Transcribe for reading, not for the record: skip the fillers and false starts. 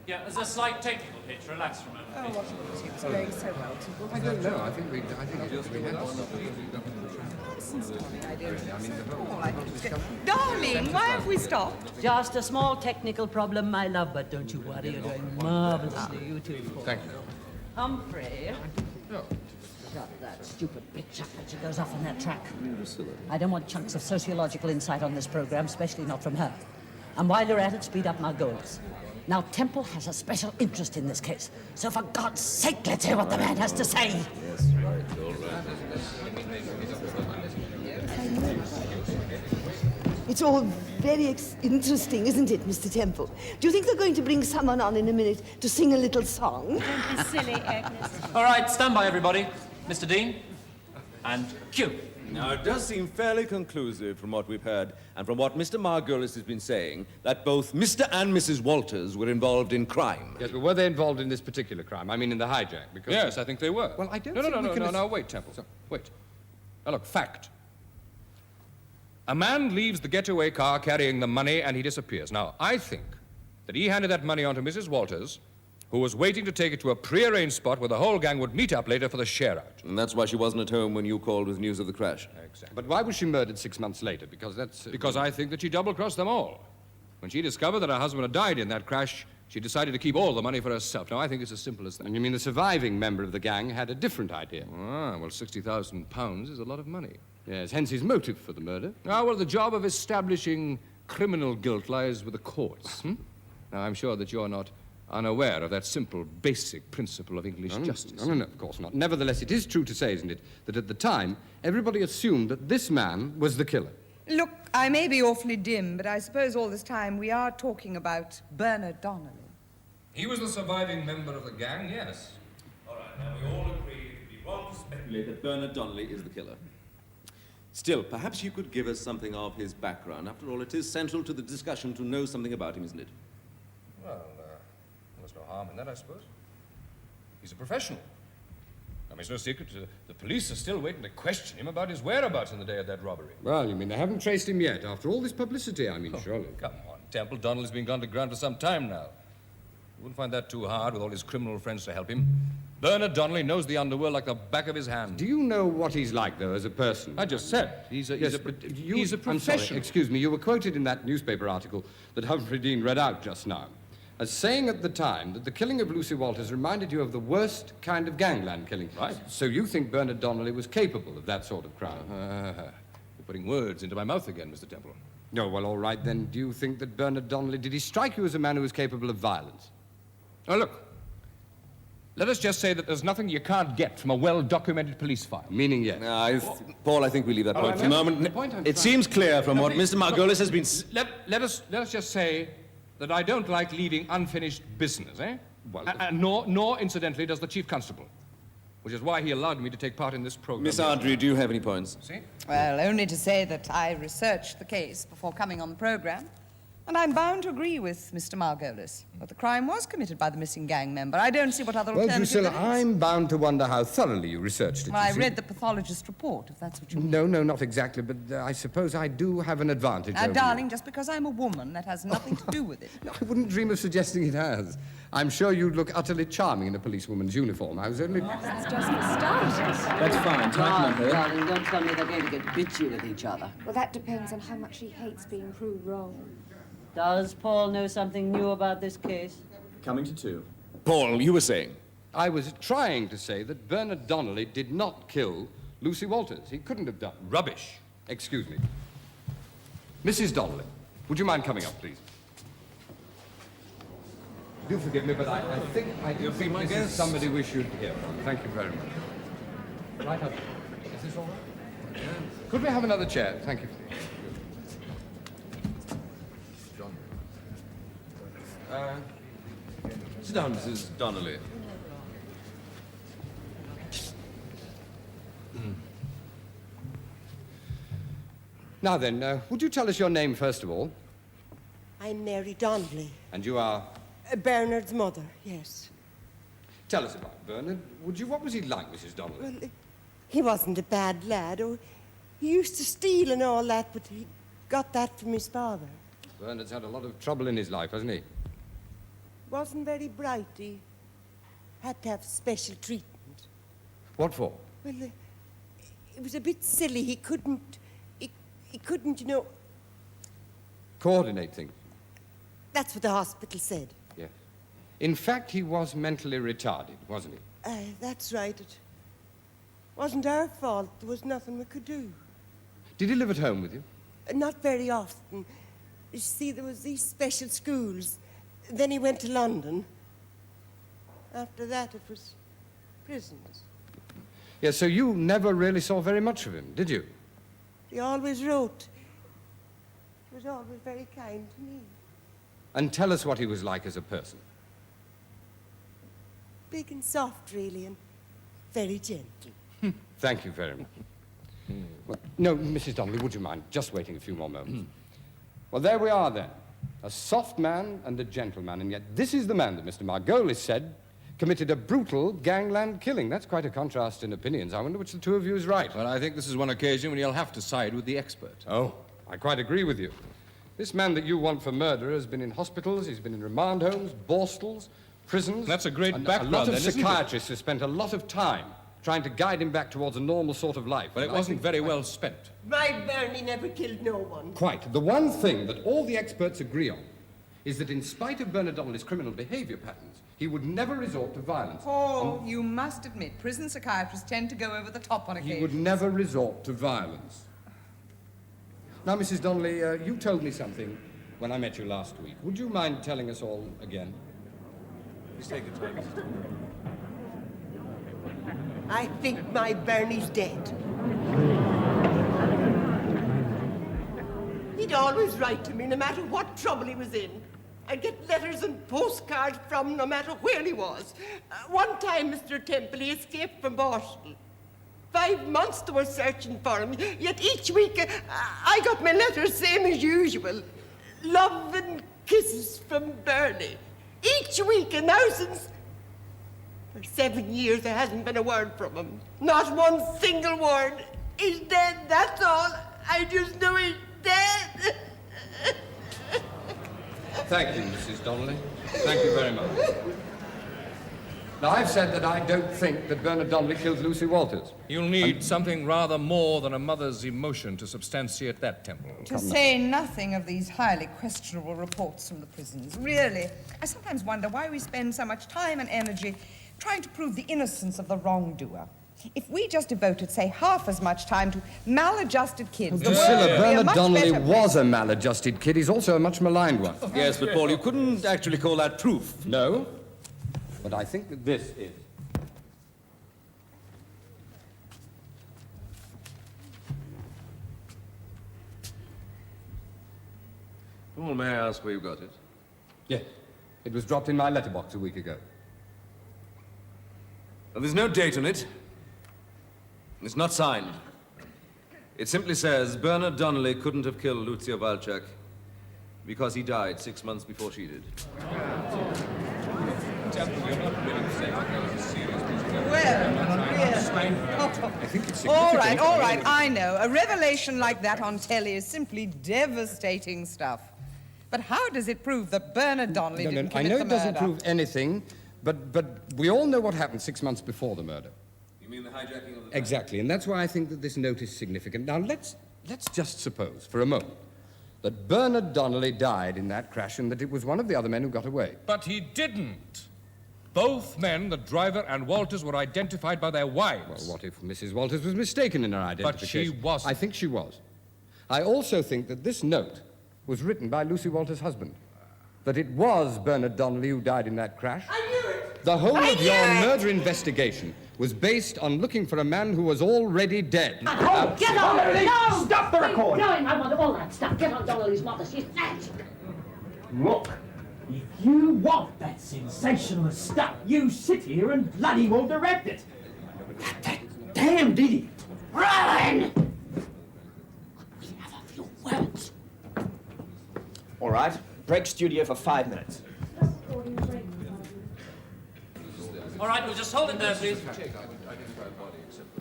Yeah, there's a slight technical hitch. Relax for a moment, please. It was going so well. I don't know. I think it just we had Darling, why have we stopped? Just a small technical problem, my love, but don't you worry, you're doing marvelously, you two. Thank you. Humphrey. Oh. Shut that stupid picture that she goes off on that track. I don't want chunks of sociological insight on this program, especially not from her. And while you're at it, speed up my goals. Now, Temple has a special interest in this case, so for God's sake, let's hear what the man has to say. Yes, right, all right. It's all very interesting, isn't it, Mr. Temple? Do you think they're going to bring someone on in a minute to sing a little song? Don't be silly, Agnes. All right, stand by, everybody. Mr. Dean, and cue. Now, it does seem fairly conclusive from what we've heard and from what Mr. Margolis has been saying that both Mr. and Mrs. Walters were involved in crime. Yes, but were they involved in this particular crime? I mean, in the hijack? Because Yes, I think they were. Well, I don't No, think no, wait, Temple. Wait. Now, look, fact. A man leaves the getaway car carrying the money and he disappears. Now, I think that he handed that money on to Mrs. Walters, who was waiting to take it to a prearranged spot where the whole gang would meet up later for the share-out. And that's why she wasn't at home when you called with news of the crash. Exactly. But why was she murdered 6 months later? Because that's... Because I think that she double-crossed them all. When she discovered that her husband had died in that crash, she decided to keep all the money for herself. Now, I think it's as simple as that. And you mean the surviving member of the gang had a different idea? Ah, well, £60,000 is a lot of money. Yes, hence his motive for the murder. Ah, well, the job of establishing criminal guilt lies with the courts. Now, I'm sure that you're not unaware of that simple, basic principle of English justice. No, of course not. Nevertheless, it is true to say, isn't it, that at the time, everybody assumed that this man was the killer. Look, I may be awfully dim, but I suppose all this time we are talking about Bernard Donnelly. He was the surviving member of the gang, yes. All right, now we all agree it would be wrong to speculate that Bernard Donnelly is the killer. Still, perhaps you could give us something of his background. After all, it is central to the discussion to know something about him, isn't it? Well, there's no harm in that, I suppose. He's a professional. I mean, it's no secret, the police are still waiting to question him about his whereabouts on the day of that robbery. Well, you mean they haven't traced him yet, after all this publicity, I mean, surely. Come on, Temple. Donnelly's been gone to ground for some time now. You wouldn't find that too hard with all his criminal friends to help him. Bernard Donnelly knows the underworld like the back of his hand. Do you know what he's like, though, as a person? I just said, he's a professional. I'm sorry, excuse me, you were quoted in that newspaper article that Humphrey Dean read out just now as saying at the time that the killing of Lucy Walters reminded you of the worst kind of gangland killing. Right. So you think Bernard Donnelly was capable of that sort of crime? You're putting words into my mouth again, Mr. Temple. No, well, all right, then. Do you think that Bernard Donnelly, did he strike you as a man who was capable of violence? Oh, look. Let us just say that there's nothing you can't get from a well-documented police file. Meaning yes. Paul, I think we leave that point for a moment. It seems clear from what Mr. Margolis has been... Let us just say that I don't like leaving unfinished business, eh? Well, nor, incidentally, does the Chief Constable, which is why he allowed me to take part in this program. Miss Ardrey, do you have any points? See? Well, only to say that I researched the case before coming on the program, and I'm bound to agree with Mr. Margolis that the crime was committed by the missing gang member. I don't see what other well, alternative Drusilla, there is. I'm bound to wonder how thoroughly you researched it. Well, you I see. read the pathologist report, if that's what you mean. No, not exactly, but I suppose I do have an advantage Now, over darling, you. just because I'm a woman, that has nothing to do with it. No, I wouldn't dream of suggesting it has. I'm sure you'd look utterly charming in a policewoman's uniform. I was only... That's just the start. That's fine. Tighten on her. Darling, don't tell me they're going to get bitchy with each other. Well, that depends on how much she hates being proved wrong. Does Paul know something new about this case? Coming to two. Paul, you were saying? I was trying to say that Bernard Donnelly did not kill Lucy Walters. He couldn't have done. Rubbish. Excuse me. Mrs. Donnelly, would you mind coming up, please? Do forgive me, but I think this is somebody we should hear from. Thank you very much. Right up. Is this all right? Yeah. Could we have another chair? Thank you. Sit down, Mrs. Donnelly. Now then, would you tell us your name first of all? I'm Mary Donnelly. And you are? Bernard's mother, yes. Tell us about Bernard. What was he like, Mrs. Donnelly? Well, he wasn't a bad lad. Oh, he used to steal and all that, but he got that from his father. Bernard's had a lot of trouble in his life, hasn't he? wasn't very bright. He had to have special treatment. What for? Well, it was a bit silly. He couldn't, you know... Coordinate things. That's what the hospital said. Yes. In fact, he was mentally retarded, wasn't he? That's right. It wasn't our fault. There was nothing we could do. Did he live at home with you? Not very often. You see, there was these special schools. Then he went to London. After that, it was prisons. Yes, so you never really saw very much of him, did you? He always wrote. He was always very kind to me. And tell us what he was like as a person. Big and soft, really, and very gentle. Thank you very much. Well, no, Mrs. Donnelly, would you mind just waiting a few more moments? Well, there we are, then. A soft man and a gentleman, and yet this is the man that Mr. Margolis said committed a brutal gangland killing. That's quite a contrast in opinions. I wonder which of the two of you is right. Well, I think this is one occasion when you'll have to side with the expert. Oh, I quite agree with you. This man that you want for murder has been in hospitals, he's been in remand homes, borstals, prisons. That's a great and background, a lot of then, isn't it? psychiatrists have spent a lot of time trying to guide him back towards a normal sort of life. But it wasn't very well spent. My Bernie never killed no one. Quite. The one thing that all the experts agree on is that in spite of Bernard Donnelly's criminal behavior patterns, he would never resort to violence. Oh, you must admit, prison psychiatrists tend to go over the top on occasion. He would never resort to violence. Now, Mrs. Donnelly, you told me something when I met you last week. Would you mind telling us all again? Please take your time, Mrs. Donnelly. I think my Bernie's dead. He'd always write to me, no matter what trouble he was in. I'd get letters and postcards from him, no matter where he was. One time, Mr. Temple, he escaped from Boston. 5 months they were searching for him, yet each week I got my letters, same as usual. Love and kisses from Bernie. Each week, and now since... For 7 years, there hasn't been a word from him. Not one single word. He's dead, that's all. I just know he's dead. Thank you, Mrs. Donnelly. Thank you very much. Now, I've said that I don't think that Bernard Donnelly killed Lucy Walters. You'll need something rather more than a mother's emotion to substantiate that, Temple. To say nothing of these highly questionable reports from the prisons. Really, I sometimes wonder why we spend so much time and energy trying to prove the innocence of the wrongdoer. If we just devoted, say, half as much time to maladjusted kids... Drusilla, Bernard Donnelly was a maladjusted kid. He's also a much maligned one. Yes, but Paul, you couldn't actually call that proof. No, but I think that this is. Paul, may I ask where you got it? Yes, it was dropped in my letterbox a week ago. Well, there's no date on it. It's not signed. It simply says Bernard Donnelly couldn't have killed Lucia Walczak because he died 6 months before she did. I think it's All right, I know. A revelation like that on telly is simply devastating stuff. But how does it prove that Bernard Donnelly didn't commit I know the it doesn't murder? prove anything, but we all know what happened 6 months before the murder. You mean the hijacking of the... Exactly, and that's why I think that this note is significant. Now, let's just suppose, for a moment, that Bernard Donnelly died in that crash and that it was one of the other men who got away. But he didn't. Both men, the driver and Walters, were identified by their wives. Well, what if Mrs. Walters was mistaken in her identification? But she wasn't. I think she was. I also think that this note was written by Lucy Walters' husband. That it was Bernard Donnelly who died in that crash. I knew it! The whole of your murder investigation was based on looking for a man who was already dead. Oh, get on! No! Stop the recording! No, I want all that stuff. Get on Donnelly's mother. She's dead. Look, if you want that sensationalist stuff, you sit here and bloody well direct it. That damned idiot. Run! We have a few words. All right, break studio for 5 minutes. All right, we'll just hold it there, please.